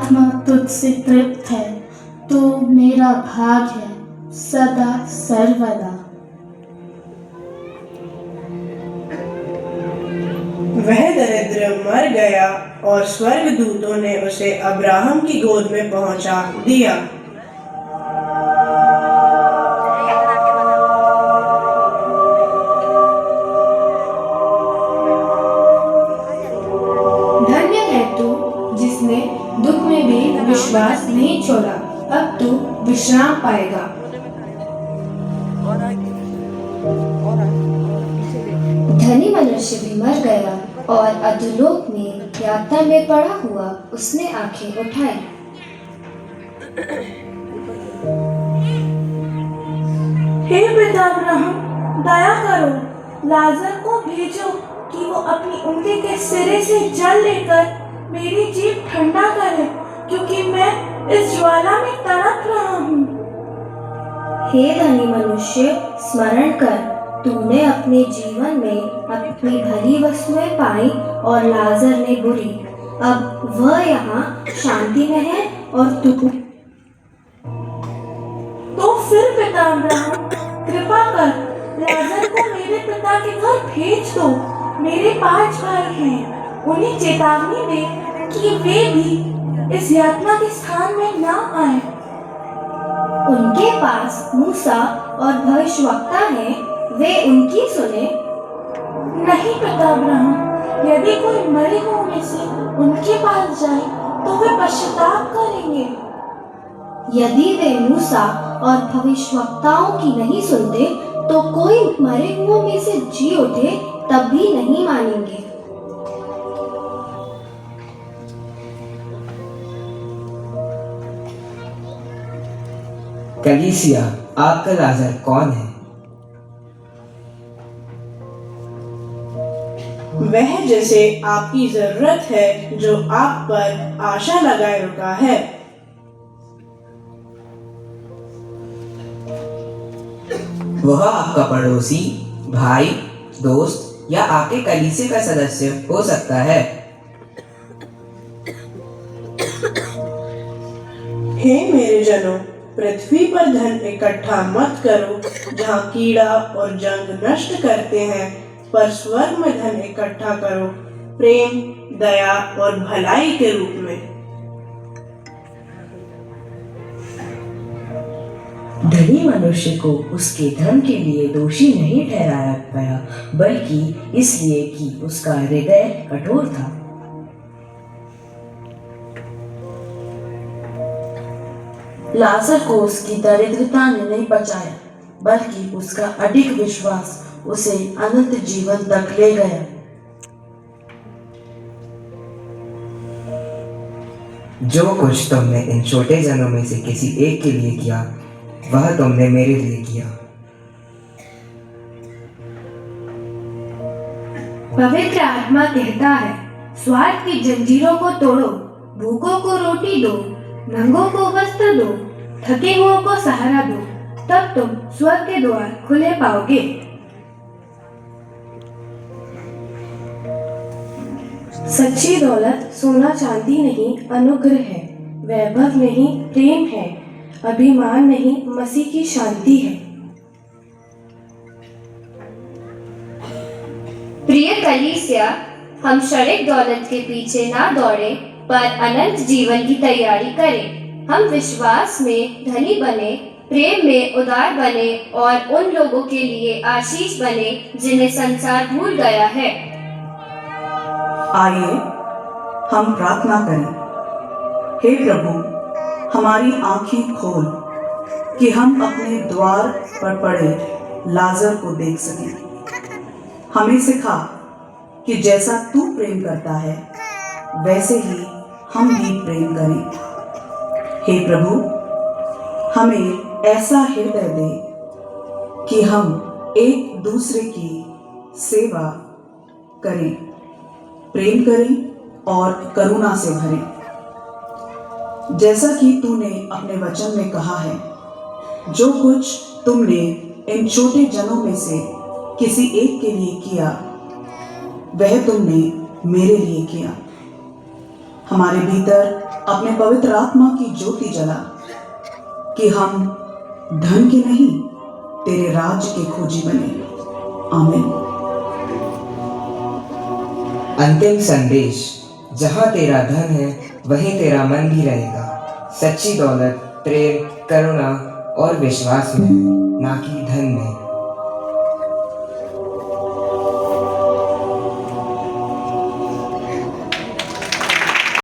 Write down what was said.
आत्मा तुझसे तृप्त है, तू मेरा भाग है सदा सर्वदा। वह दरिद्र मर गया और स्वर्गदूतों ने उसे अब्राहम की गोद में पहुंचा दिया। धन्य है तू जिसने दुख में भी विश्वास नहीं छोड़ा, अब तू विश्राम पाएगा। धनी मनुष्य भी मर गया और अधोलोक में यातना में पड़ा हुआ उसने आंखें उठाई। हे पिता अब्राहम, दया करो, लाजर को भेजो कि वो अपनी उंगली के सिरे से जल लेकर मेरी जीभ ठंडा करे, क्योंकि मैं इस ज्वाला में तड़प रहा हूँ। हे धनी मनुष्य, स्मरण कर, तूने अपने जीवन में अपनी भली वस्तुएं पाई और लाजर ने बुरी। अब वह यहाँ शांति में है और तू। तो फिर पिता अब्राहम, कृपा कर लाजर को मेरे पिता के घर भेज दो। मेरे 5 भाई हैं, उन्हें चेतावनी दे कि वे भी इस यातना के स्थान में न आए। उनके पास मूसा और भविष्यवक्ता हैं, वे उनकी सुने। नहीं पिता अब्राहम, यदि कोई मरे हुओं में से उनके पास जाए तो वे पश्चाताप करेंगे। यदि वे मूसा और भविष्यवक्ताओं की नहीं सुनते तो कोई मरे हुओं में से जी उठे तब भी नहीं मानेंगे। कलीसिया, आपका लाजर कौन है? वह जैसे आपकी जरूरत है, जो आप पर आशा लगाए रुका है। वह आपका पड़ोसी, भाई, दोस्त या आपके कलीसिया का सदस्य हो सकता है। हे मेरे जनों, पृथ्वी पर धन इकट्ठा मत करो, जहाँ कीड़ा और जंग नष्ट करते हैं, पर स्वर्ग में धन इकट्ठा करो, प्रेम, दया और भलाई के रूप में। धनी मनुष्य को उसके धन के लिए दोषी नहीं ठहराया गया, बल्कि इसलिए कि उसका हृदय कठोर था। लाजर को उसकी दरिद्रता ने नहीं बचाया, बल्कि उसका अडिग विश्वास उसे अनंत जीवन तक ले गया। जो कुछ तुमने इन छोटे जनों में से किसी एक के लिए किया, वह तुमने मेरे लिए किया। पवित्र आत्मा कहता है, स्वार्थ की जंजीरों को तोड़ो, भूखों को रोटी दो, नंगों को वस्त्र दो, थके हुओं को सहारा दो, तब तुम स्वर्ग के द्वार खुले पाओगे। सच्ची दौलत सोना चांदी नहीं, अनुग्रह है। वैभव नहीं, प्रेम है। अभिमान नहीं, मसीह की शांति है। प्रिय कलीसिया, हम क्षणिक दौलत के पीछे ना दौड़े, पर अनंत जीवन की तैयारी करें। हम विश्वास में धनी बने, प्रेम में उदार बने और उन लोगों के लिए आशीष बने जिन्हें संसार भूल गया है। आइए हम प्रार्थना करें। हे प्रभु, हमारी आंखें खोल कि हम अपने द्वार पर पड़े लाजर को देख सकें। हमें सिखा कि जैसा तू प्रेम करता है, वैसे ही हम भी प्रेम करें। हे प्रभु, हमें ऐसा हृदय दे कि हम एक दूसरे की सेवा करें, प्रेम करें और करुणा से भरें। जैसा कि तूने अपने वचन में कहा है, जो कुछ तुमने इन छोटे जनों में से किसी एक के लिए किया, वह तुमने मेरे लिए किया। हमारे भीतर अपने पवित्र आत्मा की ज्योति जला कि हम धन के नहीं तेरे राज्य के खोजी बने। आमीन। अंतिम संदेश, जहाँ तेरा धन है वहीं तेरा मन भी रहेगा। सच्ची दौलत प्रेम, करुणा और विश्वास में है, ना कि धन में।